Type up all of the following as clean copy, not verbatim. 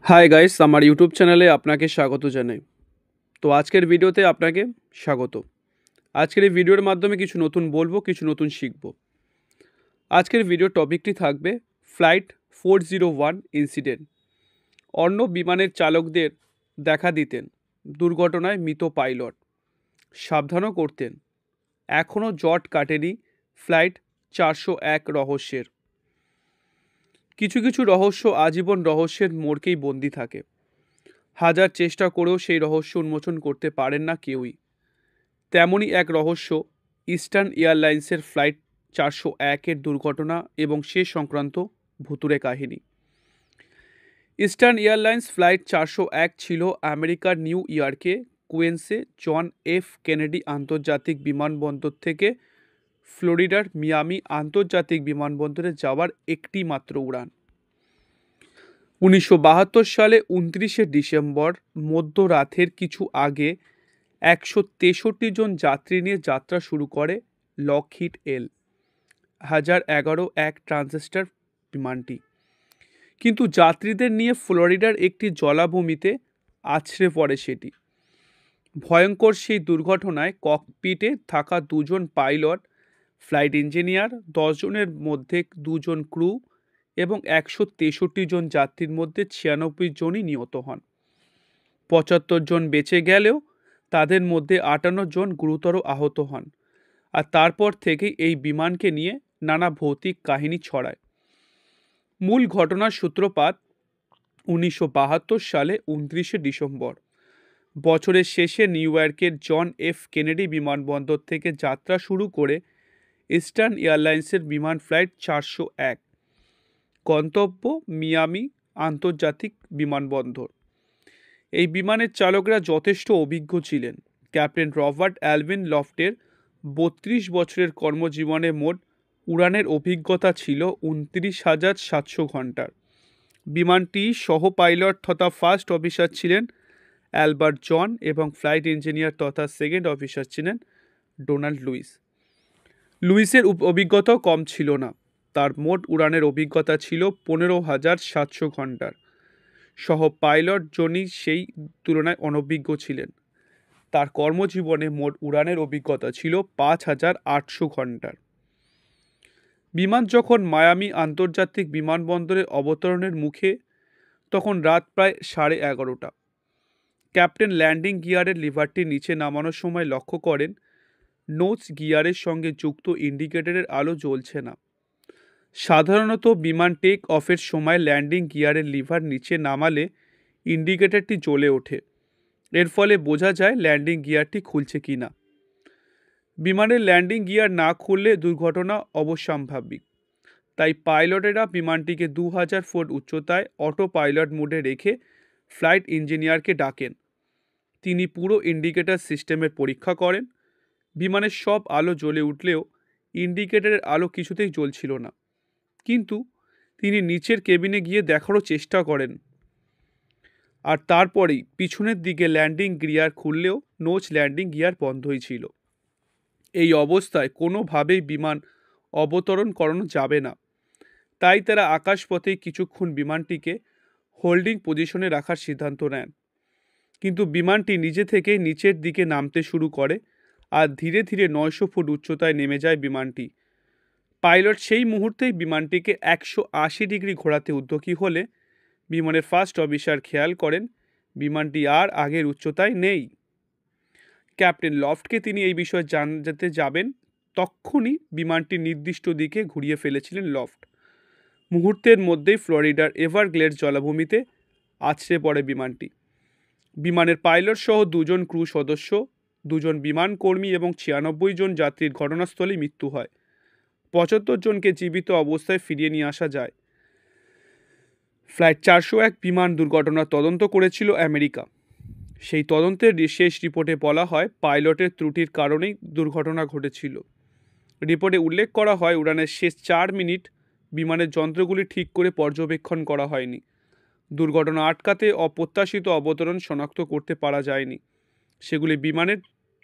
Hi guys, আমার YouTube চ্যানেলে আপনাকে স্বাগত জানাই। তো আজকের ভিডিওতে আপনাকে স্বাগত। আজকের এই ভিডিওর মাধ্যমে কিছু নতুন বলবো, কিছু নতুন শিখব। আজকের ভিডিও টপিকটি থাকবে ফ্লাইট 401 ইনসিডেন্ট। অন্য বিমানের চালকদের দেখা দিতেন দুর্ঘটনায় মৃত পাইলট, সাবধানও করতেন। এখনও জট কাটেনি ফ্লাইট 401 রহস্যের। কিছু কিছু রহস্য আজীবন রহস্যের মোড়কেই বন্দি থাকে। হাজার চেষ্টা করেও সেই রহস্য উন্মোচন করতে পারেন না কেউই। তেমনই এক রহস্য ইস্টার্ন এয়ারলাইন্সের ফ্লাইট 401-এর দুর্ঘটনা এবং সে সংক্রান্ত ভুতুড়ে কাহিনী। ইস্টার্ন এয়ারলাইন্স ফ্লাইট 401 ছিল আমেরিকার নিউ ইয়র্কে কুয়েন্সে জন এফ কেনেডি আন্তর্জাতিক বিমানবন্দর থেকে ফ্লোরিডার মিয়ামি আন্তর্জাতিক বিমানবন্দরে যাওয়ার একটি মাত্র উড়ান। 1972 সালে 29শে ডিসেম্বর মধ্যরাতের কিছু আগে 163 জন যাত্রী নিয়ে যাত্রা শুরু করে লকহিড এল 1011 এক ট্রানজিস্টার বিমানটি। কিন্তু যাত্রীদের নিয়ে ফ্লোরিডার একটি জলাভূমিতে আছড়ে পড়ে সেটি। ভয়ঙ্কর সেই দুর্ঘটনায় ককপিটে থাকা দুজন পাইলট, ফ্লাইট ইঞ্জিনিয়ার, 10 জনের মধ্যে 2 জন ক্রু এবং 163 জন যাত্রীর মধ্যে 96 জনই নিহত হন। 75 জন বেঁচে গেলেও তাদের মধ্যে 58 জন গুরুতর আহত হন। আর তারপর থেকেই এই বিমানকে নিয়ে নানা ভৌতিক কাহিনী ছড়ায়। মূল ঘটনার সূত্রপাত 1972 সালে 29শে ডিসেম্বর। বছরের শেষে নিউ ইয়র্কের জন এফ কেনেডি বিমানবন্দর থেকে যাত্রা শুরু করে ইস্টার্ন এয়ারলাইন্সের বিমান ফ্লাইট 401, গন্তব্য মিয়ামি আন্তর্জাতিক বিমানবন্দর। এই বিমানের চালকরা যথেষ্ট অভিজ্ঞ ছিলেন। ক্যাপ্টেন রবার্ট অ্যালভিন লফটের 32 বছরের কর্মজীবনে মোট উড়ানের অভিজ্ঞতা ছিল 29,700 ঘন্টার। বিমানটি সহ পাইলট তথা ফার্স্ট অফিসার ছিলেন অ্যালবার্ট জন এবং ফ্লাইট ইঞ্জিনিয়ার তথা সেকেন্ড অফিসার ছিলেন ডোনাল্ড লুইস। লুইসের অভিজ্ঞতাও কম ছিল না। তার মোট উড়ানের অভিজ্ঞতা ছিল 15,700 ঘন্টার। সহ পাইলট জনি সেই তুলনায় অনভিজ্ঞ ছিলেন। তার কর্মজীবনে মোট উড়ানের অভিজ্ঞতা ছিল 5,800 ঘন্টার। বিমান যখন মায়ামি আন্তর্জাতিক বিমানবন্দরে অবতরণের মুখে, তখন রাত প্রায় 11:30। ক্যাপ্টেন ল্যান্ডিং গিয়ারের লিভারটি নিচে নামানোর সময় লক্ষ্য করেন নোজ গিয়ারের সঙ্গে যুক্ত ইন্ডিকেটরের আলো জ্বলছে না। সাধারণত বিমান টেক অফের সময় ল্যান্ডিং গিয়ারের লিভার নিচে নামালে ইন্ডিকেটরটি জ্বলে ওঠে। এর ফলে বোঝা যায় ল্যান্ডিং গিয়ারটি খুলছে কিনা। বিমানের ল্যান্ডিং গিয়ার না খুললে দুর্ঘটনা অবশ্যম্ভাবী। তাই পাইলটেরা বিমানটিকে 2000 ফুট উচ্চতায় অটো পাইলট মোডে রেখে ফ্লাইট ইঞ্জিনিয়ারকে ডাকেন। তিনি পুরো ইন্ডিকেটর সিস্টেমের পরীক্ষা করেন। বিমানের সব আলো জ্বলে উঠলেও ইন্ডিকেটরের আলো কিছুতেই জ্বলছিল না। কিন্তু তিনি নিচের কেবিনে গিয়ে দেখারও চেষ্টা করেন। আর তারপরেই পিছনের দিকে ল্যান্ডিং গিয়ার খুললেও নোজ ল্যান্ডিং গিয়ার বন্ধই ছিল। এই অবস্থায় কোনোভাবেই বিমান অবতরণ করানো যাবে না। তাই তারা আকাশপথেই কিছুক্ষণ বিমানটিকে হোল্ডিং পজিশনে রাখার সিদ্ধান্ত নেন। কিন্তু বিমানটি নিজে থেকেই নিচের দিকে নামতে শুরু করে আর ধীরে ধীরে 900 ফুট উচ্চতায় নেমে যায় বিমানটি। পাইলট সেই মুহূর্তেই বিমানটিকে 180 ডিগ্রি ঘোরাতে উদ্যোগী হলে বিমানের ফার্স্ট অফিসার খেয়াল করেন বিমানটি আর আগের উচ্চতায় নেই। ক্যাপ্টেন লফটকে তিনি এই বিষয়ে জানাতে যাবেন, তক্ষুনি বিমানটি নির্দিষ্ট দিকে ঘুরিয়ে ফেলেছিলেন লফট। মুহূর্তের মধ্যেই ফ্লোরিডার এভারগ্লেডস জলাভূমিতে আছড়ে পড়ে বিমানটি। বিমানের পাইলট সহ 2 জন ক্রু সদস্য, 2 জন বিমান কর্মী এবং 96 জন যাত্রীর ঘটনাস্থলেই মৃত্যু হয়। 75 জনকে জীবিত অবস্থায় ফিরিয়ে নিয়ে আসা যায়। ফ্লাইট 401 বিমান দুর্ঘটনার তদন্ত করেছিল আমেরিকা। সেই তদন্তের শেষ রিপোর্টে বলা হয় পাইলটের ত্রুটির কারণেই দুর্ঘটনা ঘটেছিল। রিপোর্টে উল্লেখ করা হয় উড়ানের শেষ 4 মিনিট বিমানের যন্ত্রগুলি ঠিক করে পর্যবেক্ষণ করা হয়নি। দুর্ঘটনা আটকাতে অপ্রত্যাশিত অবতরণ শনাক্ত করতে পারা যায়নি। সেগুলি বিমানের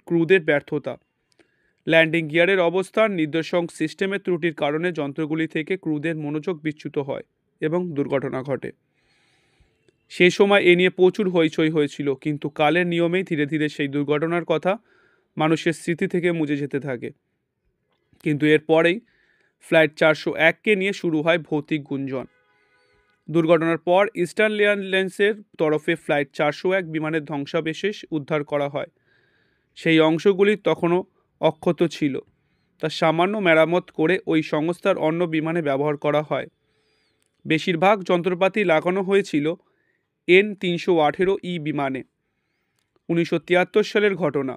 ক্রুদের ব্যর্থতা। ল্যান্ডিং গিয়ারের অবস্থান নির্দেশক সিস্টেমের ত্রুটির কারণে যন্ত্রগুলি থেকে ক্রুদের মনোযোগ বিচ্যুত হয় এবং দুর্ঘটনা ঘটে। সেই সময় এ নিয়ে প্রচুর হইচই হয়েছিল, কিন্তু কালের নিয়মেই ধীরে ধীরে সেই দুর্ঘটনার কথা মানুষের স্মৃতি থেকে মুছে যেতে থাকে। কিন্তু এরপরেই ফ্লাইট 401কে নিয়ে শুরু হয় ভৌতিক গুঞ্জন। দুর্ঘটনার পর ইস্টার্ন এয়ারলাইন্সের তরফে ফ্লাইট 401 বিমানের ধ্বংসাবশেষ উদ্ধার করা হয়। সেই অংশগুলি তখনও অক্ষত ছিল, তা সামান্য মেরামত করে ওই সংস্থার অন্য বিমানে ব্যবহার করা হয়। বেশিরভাগ যন্ত্রপাতি লাগানো হয়েছিল N318E বিমানে। 1973 সালের ঘটনা।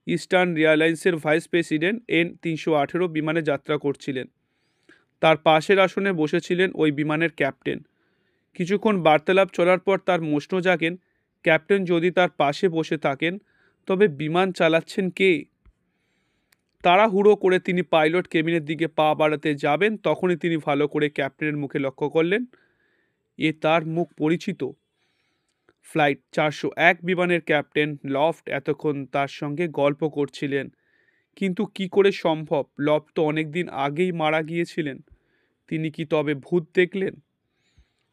ইস্টার্ন এয়ারলাইন্সের ভাইস প্রেসিডেন্ট N318 বিমানে যাত্রা করছিলেন। তার পাশের আসনে বসেছিলেন ওই বিমানের ক্যাপ্টেন। কিছুক্ষণ বার্তালাপ চলার পর তার প্রশ্ন জাগেন, ক্যাপ্টেন যদি তার পাশে বসে থাকেন তবে বিমান চালাচ্ছেন কে? তাড়াহুড়ো করে তিনি পাইলট কেবিনের দিকে পা বাড়াতে যাবেন, তখনই তিনি ভালো করে ক্যাপ্টেনের মুখে লক্ষ্য করলেন। এ তার মুখ পরিচিত। ফ্লাইট 401 বিমানের ক্যাপ্টেন লফট এতক্ষণ তার সঙ্গে গল্প করছিলেন। কিন্তু কি করে সম্ভব? লফট তো অনেক দিন আগেই মারা গিয়েছিলেন। তিনি কি তবে ভূত দেখলেন?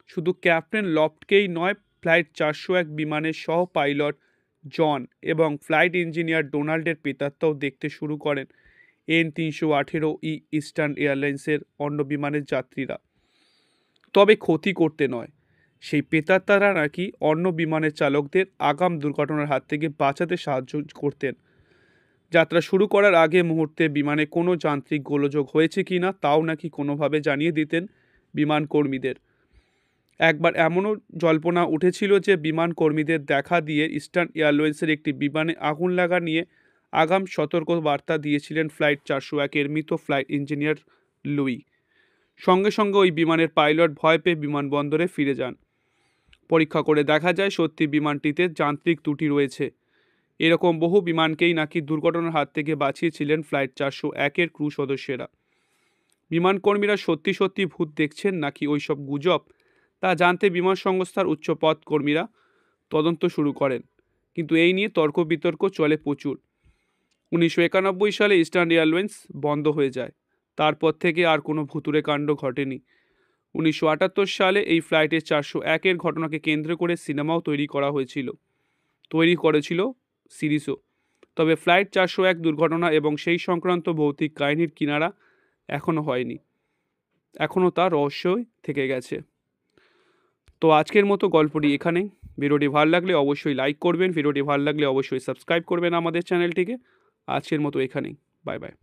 শুধু ক্যাপ্টেন লফটকেই নয়, ফ্লাইট 401 বিমানের সহ পাইলট জন এবং ফ্লাইট ইঞ্জিনিয়ার ডোনাল্ডের প্রেতাত্মাও দেখতে শুরু করেন N318E ইস্টার্ন এয়ারলাইন্সের অন্য বিমানের যাত্রীরা। তবে ক্ষতি করতে নয়, সেই প্রেতাত্মারা নাকি অন্য বিমানের চালকদের আগাম দুর্ঘটনার হাত থেকে বাঁচাতে সাহায্য করতেন। যাত্রা শুরু করার আগে মুহূর্তে বিমানে কোনো যান্ত্রিক গোলযোগ হয়েছে কি না তাও নাকি কোনোভাবে জানিয়ে দিতেন বিমান কর্মীদের। একবার এমনও জল্পনা উঠেছিল যে বিমান কর্মীদের দেখা দিয়ে ইস্টার্ন এয়ারলাইন্সের একটি বিমানে আগুন লাগা নিয়ে আগাম সতর্ক বার্তা দিয়েছিলেন ফ্লাইট 401-এর মৃত ফ্লাইট ইঞ্জিনিয়ার লুই। সঙ্গে সঙ্গে ওই বিমানের পাইলট ভয় পেয়ে বিমানবন্দরে ফিরে যান। পরীক্ষা করে দেখা যায় সত্যি বিমানটিতে যান্ত্রিক ত্রুটি রয়েছে। এরকম বহু বিমানকেই নাকি দুর্ঘটনার হাত থেকে বাঁচিয়েছিলেন ফ্লাইট 401-এর ক্রু সদস্যরা। বিমান কর্মীরা সত্যি সত্যি ভূত দেখছেন নাকি ওইসব গুজব, তা জানতে বিমান সংস্থার উচ্চপদ কর্মীরা তদন্ত শুরু করেন। কিন্তু এই নিয়ে তর্ক বিতর্ক চলে প্রচুর। 1991 সালে ইস্টার্ন এয়ারলাইন্স বন্ধ হয়ে যায়। তারপর থেকে আর কোনো ভুতুড়ে কাণ্ড ঘটেনি। 1978 সালে এই ফ্লাইটের 401-এর ঘটনাকে কেন্দ্র করে সিনেমাও তৈরি করেছিল সিরিজও। তবে ফ্লাইট 401 দুর্ঘটনা এবং সেই সংক্রান্ত ভৌতিক কাহিনীর কিনারা এখনও হয়নি। এখনও তা রহস্যই থেকে গেছে। তো আজকের মতো গল্পটি এখানেই। ভিডিওটি ভালো লাগলে অবশ্যই লাইক করবেন, ভিডিওটি ভালো লাগলে অবশ্যই সাবস্ক্রাইব করবেন আমাদের চ্যানেলটিকে। আজকের মতো এখানেই। Bye bye.